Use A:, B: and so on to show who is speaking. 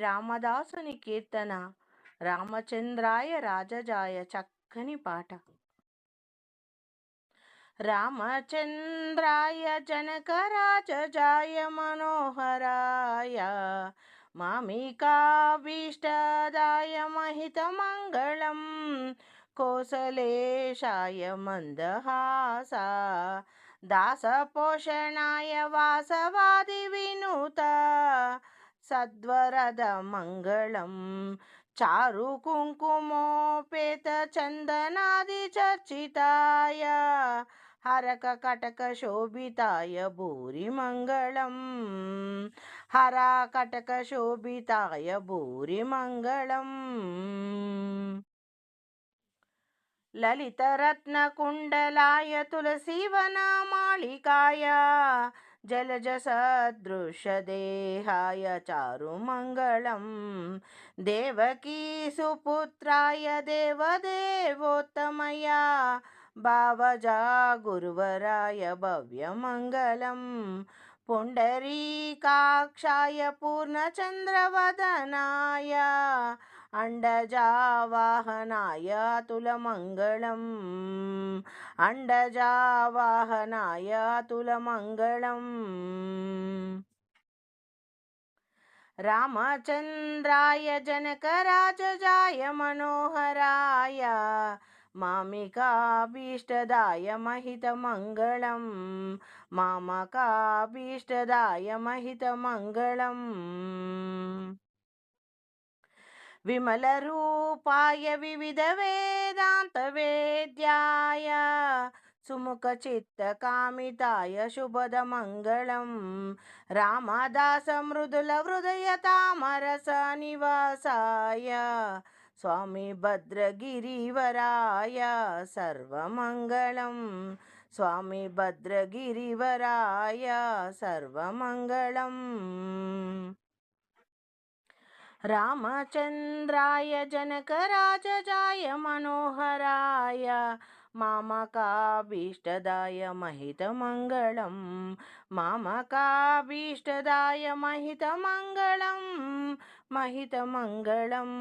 A: రామదాసుని కీర్తన. రామచంద్రాయ రాజజాయ చక్కని పాట. రామచంద్రాయ జనకరాజజాయ మనోహరాయ మామికాభీష్టదాయ మహితమంగళం కోసలేశాయ మందహాస దాసపోషణాయ వాసవాది వినుత సద్వరద మంగళం చారు కుంకుమోపేత చందనాది చర్చితాయ హరక కటక శోభితాయ భూరి మంగళం హర కటక శోభితాయ భూరి మంగళం లలితరత్నకుండలాయ తులసీవనమాళికాయ జలజసదృశదేహాయ చారుమంగళం దేవకీ సుపుత్రాయ దేవదేవోత్తమయ భావజా గురువరాయ భవ్యమంగళం పుండరీకాక్షాయ పూర్ణచంద్రవదనాయ అండజావాహనాయ అతులమంగళం అండజావాహనాయ అతులమంగళం రామచంద్రాయ జనకరాజజాయ మనోహరాయ మామికాభీష్టదాయ మహితమంగళం మామకాభీష్టదాయ మహితమంగళం విమలరూపాయ వివిధ వేదాంత వేద్యాయ సుముఖ చిత్తకామితాయ శుభద మంగళం రామదాస మృదుల హృదయ తామరస నివాసాయ స్వామి భద్రగిరివరాయ సర్వమంగళం స్వామి భద్రగిరివరాయ సర్వమంగళం రామచంద్రాయ జనకరాజజాయ మనోహరాయ మామకాభీష్టదాయ మహితమంగళం మామకాభీష్టదాయ మహితమంగళం మహితమంగళం